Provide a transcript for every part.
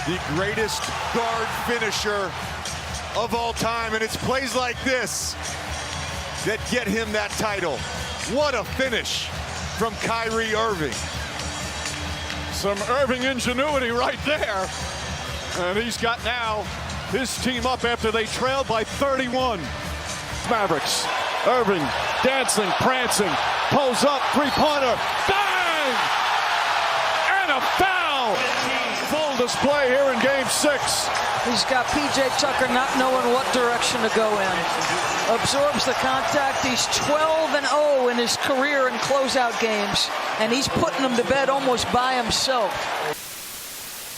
the greatest guard finisher of all time, and it's plays like this that get him that title. What a finish from Kyrie Irving. Some Irving ingenuity right there. And he's got now his team up after they trailed by 31. Mavericks, Irving dancing, prancing, pulls up, three-pointer, bang! And a foul! Full display here in Game 6. He's got P.J. Tucker not knowing what direction to go in. Absorbs the contact. He's 12-0 in his career in closeout games, and he's putting them to bed almost by himself.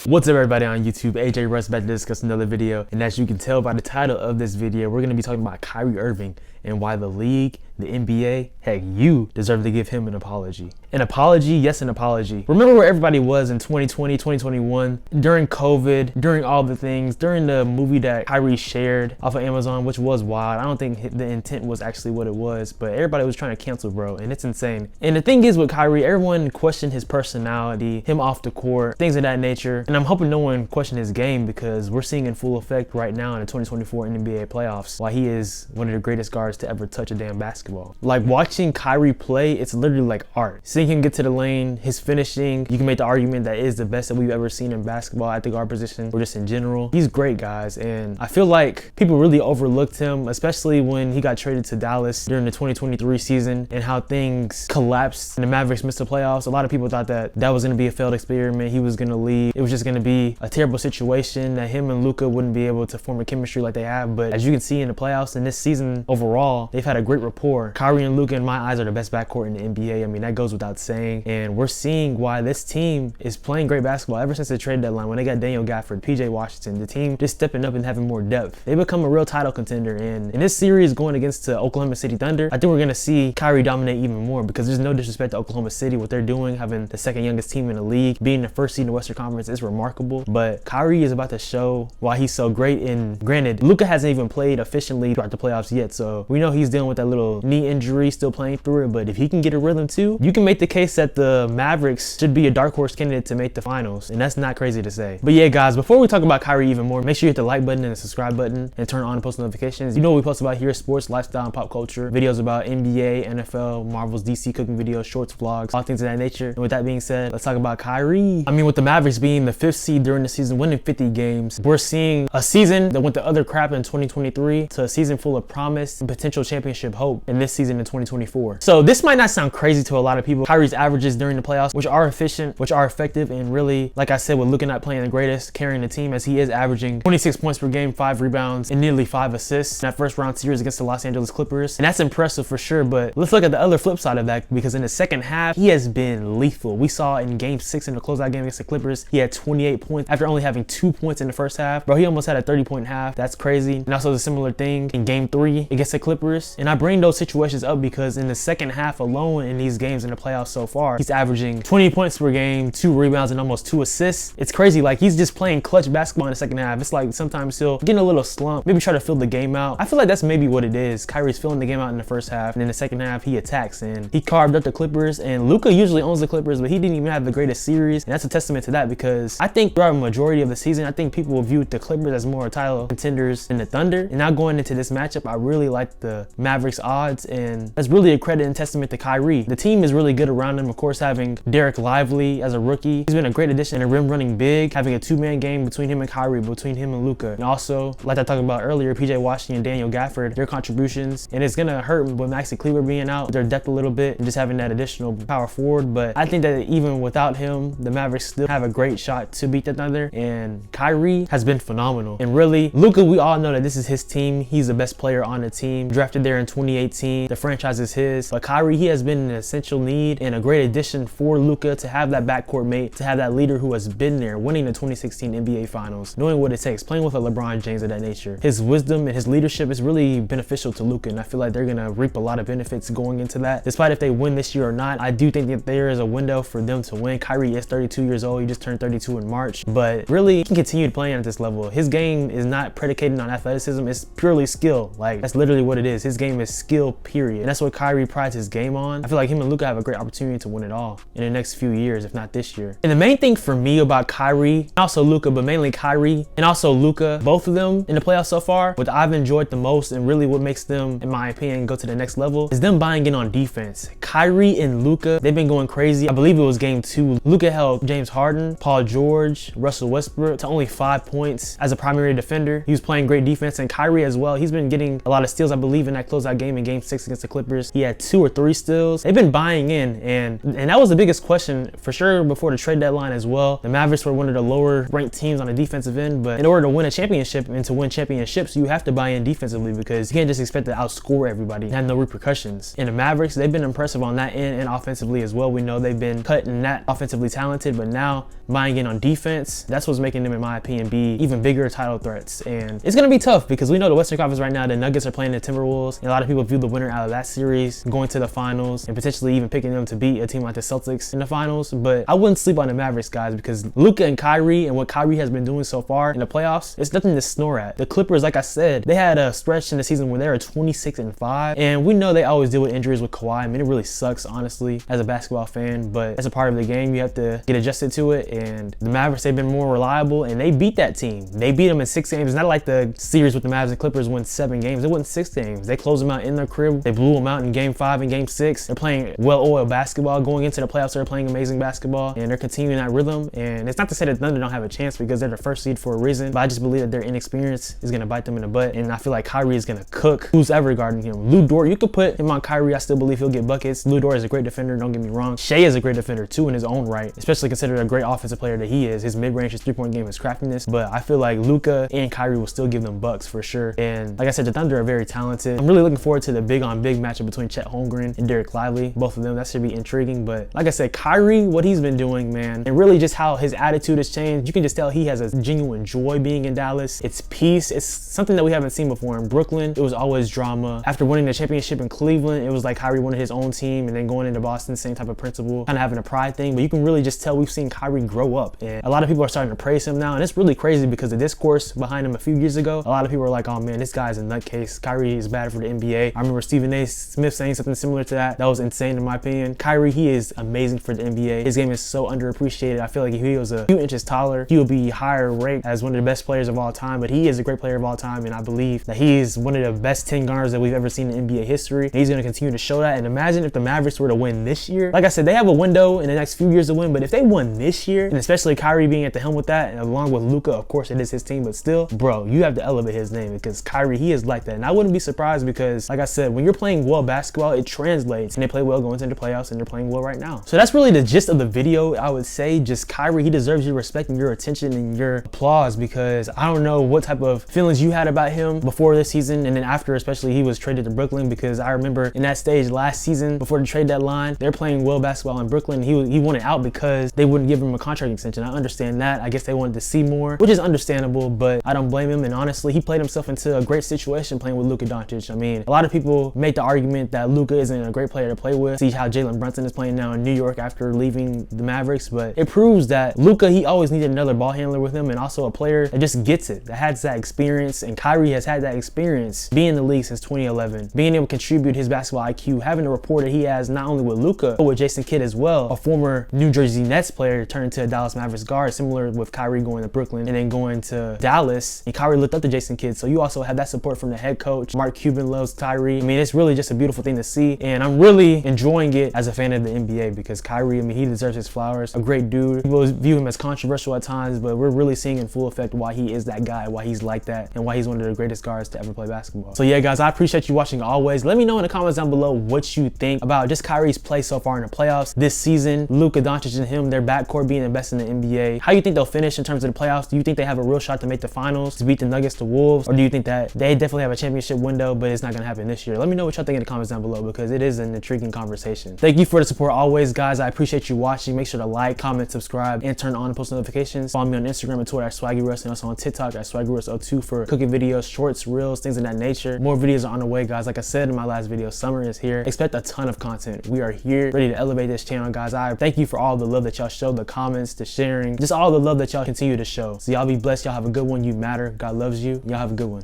What's up, everybody on YouTube? AJ Russ back to discuss another video, and as you can tell by the title of this video, we're going to be talking about Kyrie Irving and why the league, the NBA, heck, you deserve to give him an apology. An apology? Yes, an apology. Remember where everybody was in 2020, 2021, during COVID, during all the things, during the movie that Kyrie shared off of Amazon, which was wild. I don't think the intent was actually what it was, but everybody was trying to cancel bro, and it's insane. And the thing is with Kyrie, everyone questioned his personality, him off the court, things of that nature, and I'm hoping no one questioned his game because we're seeing in full effect right now in the 2024 NBA playoffs why he is one of the greatest guards to ever touch a damn basketball. Like, watching Kyrie play, it's literally like art. Seeing him get to the lane, his finishing, you can make the argument that is the best that we've ever seen in basketball at the guard position or just in general. He's great, guys, and I feel like people really overlooked him, especially when he got traded to Dallas during the 2023 season and how things collapsed and the Mavericks missed the playoffs. A lot of people thought that that was going to be a failed experiment. He was going to leave. It was just going to be a terrible situation that him and Luka wouldn't be able to form a chemistry like they have. But as you can see in the playoffs and this season overall, they've had a great rapport. Kyrie and Luka, in my eyes, are the best backcourt in the NBA. I mean, that goes without saying. And we're seeing why this team is playing great basketball ever since the trade deadline. When they got Daniel Gafford, PJ Washington, the team just stepping up and having more depth. They become a real title contender. And in this series going against the Oklahoma City Thunder, I think we're going to see Kyrie dominate even more because there's no disrespect to Oklahoma City. What they're doing, having the second youngest team in the league, being the first seed in the Western Conference is remarkable. But Kyrie is about to show why he's so great. And granted, Luka hasn't even played efficiently throughout the playoffs yet, so we know he's dealing with that little knee injury, still playing through it. But if he can get a rhythm too, you can make the case that the Mavericks should be a dark horse candidate to make the finals, and that's not crazy to say. But yeah, guys, before we talk about Kyrie even more, make sure you hit the like button and the subscribe button and turn on post notifications. You know what we post about here: sports, lifestyle, and pop culture, videos about NBA, NFL, Marvel's, DC, cooking videos, shorts, vlogs, all things of that nature. And with that being said, let's talk about Kyrie. I mean, with the Mavericks being the 5th seed during the season, winning 50 games, we're seeing a season that went to other crap in 2023 to a season full of promise and potential championship hope in this season in 2024. So this might not sound crazy to a lot of people. Kyrie's averages during the playoffs, which are efficient, which are effective, and really, like I said, with Luka not playing the greatest, carrying the team as he is averaging 26 points per game, 5 rebounds, and nearly 5 assists in that first round series against the Los Angeles Clippers. And that's impressive for sure, but let's look at the other flip side of that, because in the second half, he has been lethal. We saw in Game 6 in the closeout game against the Clippers, he had 28 points after only having 2 points in the first half. Bro, he almost had a 30-point half. That's crazy. And also the similar thing in Game 3 against the Clippers. And I bring those situations up because in the second half alone in these games in the playoffs so far, he's averaging 20 points per game, 2 rebounds, and almost 2 assists. It's crazy. Like, he's just playing clutch basketball in the second half. It's like sometimes he'll get in a little slump, maybe try to fill the game out. I feel like that's maybe what it is. Kyrie's filling the game out in the first half, and in the second half, he attacks, and he carved up the Clippers. And Luka usually owns the Clippers, but he didn't even have the greatest series. And that's a testament to that, because I think throughout the majority of the season, I think people will view the Clippers as more title contenders than the Thunder. And now going into this matchup, I really like the Mavericks odds, and that's really a credit and testament to Kyrie. The team is really good around him. Of course, having Derek Lively as a rookie, he's been a great addition and a rim running big, having a 2-man game between him and Kyrie, between him and Luka. And also, like I talked about earlier, PJ Washington and Daniel Gafford, their contributions. And it's gonna hurt with Maxi Kleber being out, their depth a little bit, and just having that additional power forward. But I think that even without him, the Mavericks still have a great shot to beat the Thunder. And Kyrie has been phenomenal. And really, Luka, we all know that this is his team. He's the best player on the team. Drafted there in 2018. The franchise is his. But Kyrie, he has been an essential need and a great addition for Luka to have that backcourt mate, to have that leader who has been there, winning the 2016 NBA Finals, knowing what it takes, playing with a LeBron James of that nature. His wisdom and his leadership is really beneficial to Luka, and I feel like they're gonna reap a lot of benefits going into that. Despite if they win this year or not, I do think that there is a window for them to win. Kyrie is 32 years old. He just turned 32 in March, but really, he can continue playing at this level. His game is not predicated on athleticism. It's purely skill. Like, that's literally what it is. His game is skill period. And that's what Kyrie prides his game on. I feel like him and Luka have a great opportunity to win it all in the next few years, if not this year. And the main thing for me about Kyrie, and also Luka, but mainly Kyrie and also Luka, both of them in the playoffs so far, what I've enjoyed the most and really what makes them, in my opinion, go to the next level is them buying in on defense. Kyrie and Luka, they've been going crazy. I believe it was game 2. Luka held James Harden, Paul George, Russell Westbrook to only 5 points as a primary defender. He was playing great defense, and Kyrie as well. He's been getting a lot of steals, I believe, in that closeout game in game 6 against the Clippers. He had 2 or 3 steals. They've been buying in, and that was the biggest question for sure before the trade deadline as well. The Mavericks were one of the lower ranked teams on the defensive end, but in order to win a championship and to win championships, you have to buy in defensively because you can't just expect to outscore everybody and have no repercussions. And the Mavericks, they've been impressive on that end and offensively as well. We know they've been cut and not offensively talented, but now buying in on defense, that's what's making them, in my opinion, be even bigger title threats. And it's going to be tough because we know the Western Conference right now, the Nuggets are playing the Timberwolves, and a lot of people view the winner out of that series going to the finals and potentially even picking them to beat a team like the Celtics in the finals. But I wouldn't sleep on the Mavericks, guys, because Luka and Kyrie and what Kyrie has been doing so far in the playoffs, it's nothing to snore at. The Clippers, like I said, they had a stretch in the season where they were 26-5, and we know they always deal with injuries with Kawhi. I mean, it really sucks, honestly, as a basketball fan, but that's a part of the game. You have to get adjusted to it, and the Mavericks, they've been more reliable, and they beat that team. They beat them in 6 games. It's not like the series with the Mavs and Clippers won 7 games. They won 6 games. They closed them out in their crib. They blew them out in game 5 and game 6. They're playing well-oiled basketball. Going into the playoffs, they're playing amazing basketball, and they're continuing that rhythm. And it's not to say that Thunder don't have a chance because they're the first seed for a reason, but I just believe that their inexperience is going to bite them in the butt, and I feel like Kyrie is going to cook who's ever guarding him. Lou Dort, you could put him on Kyrie. I still believe he'll get buckets. Lou Dort is a great defender, don't get me wrong. Shea is a great defender too in his own right, especially considered a great offensive player that he is. His mid-range, his three-point game, his craftiness, but I feel like Luka and Kyrie will still give them bucks for sure. And like I said, the Thunder are very talented. I'm really looking forward to the big-on-big matchup between Chet Holmgren and Derek Lively. Both of them, that should be intriguing. But like I said, Kyrie, what he's been doing, man, and really just how his attitude has changed. You can just tell he has a genuine joy being in Dallas. It's peace. It's something that we haven't seen before. In Brooklyn, it was always drama. After winning the championship in Cleveland, it was like Kyrie wanted his own team, and then going into Boston, same type of principle, kind of having a pride thing. But you can really just tell we've seen Kyrie grow up, and a lot of people are starting to praise him now, and it's really crazy because the discourse behind him a few years ago, a lot of people were like, oh man, this guy's a nutcase. Kyrie is bad for the NBA. I remember Stephen A. Smith saying something similar to that. That was insane in my opinion. Kyrie, he is amazing for the NBA. His game is so underappreciated. I feel like if he was a few inches taller, he would be higher ranked as one of the best players of all time, but he is a great player of all time, and I believe that he is one of the best 10 guards that we've ever seen in NBA history. And he's going to continue to show that. And imagine if the Mavericks were to win this year. Like I said, they have a window in the next few years to win, but if they won this year, and especially Kyrie being at the helm with that, and along with Luka, of course it is his team, but still, bro, you have to elevate his name because Kyrie, he is like that. And I wouldn't be surprised because, like I said, when you're playing well basketball, it translates, and they play well going into the playoffs, and they're playing well right now. So that's really the gist of the video. I would say just Kyrie, he deserves your respect and your attention and your applause because I don't know what type of feelings you had about him before this season, and then after, especially he was traded to Brooklyn, because I remember in that stage last season before the trade deadline, they're playing well basketball in Brooklyn. He wanted out because they wouldn't give him a contract extension. I understand that. I guess they wanted to see more, which is understandable, but I don't blame him. And honestly, he played himself into a great situation playing with Luka Doncic. I mean, a lot of people make the argument that Luka isn't a great player to play with. See how Jalen Brunson is playing now in New York after leaving the Mavericks, but it proves that Luka, he always needed another ball handler with him, and also a player that just gets it, that has that experience. And Kyrie has had that experience being in the league since 2011, being able to contribute his basketball IQ, having the rapport that he has not only with Luka but with Jason Kidd as well, a former New Jersey Nets player turned to a Dallas Mavericks guard, similar with Kyrie going to Brooklyn and then going to Dallas. And Kyrie looked up to Jason Kidd, so you also have that support from the head coach. Mark Cuban loves Kyrie. I mean, it's really just a beautiful thing to see, and I'm really enjoying it as a fan of the NBA because Kyrie, I mean, he deserves his flowers. A great dude. People view him as controversial at times, but we're really seeing in full effect why he is that guy, why he's like that, and why he's one of the greatest guards to ever play basketball. So yeah, guys, I appreciate you watching always. Let me know in the comments down below what you think about just Kyrie's play so far in the playoffs this season. Luka Doncic and him, their backcourt being the best in the NBA. How you think they'll finish in terms of the playoffs? Do you think they have a real shot to make the finals, to beat the Nuggets, the Wolves, or do you think that they definitely have a championship window, but it's not gonna happen this year? Let me know what y'all think in the comments down below because it is an intriguing conversation. Thank you for the support always, guys. I appreciate you watching. Make sure to like, comment, subscribe, and turn on post notifications. Follow me on Instagram and Twitter at SwaggyRuss, and also on TikTok at SwaggyRuss02 for cooking videos, shorts, reels, things of that nature. More videos are on the way, guys. Like I said in my last video, summer is here. Expect a ton of content. We are here, ready to elevate this channel, guys. I thank you for all the love that y'all show, the comments, the sharing, just all the love that y'all continue to show. So y'all be blessed. Y'all have a good one. You matter. God loves you. Y'all have a good one.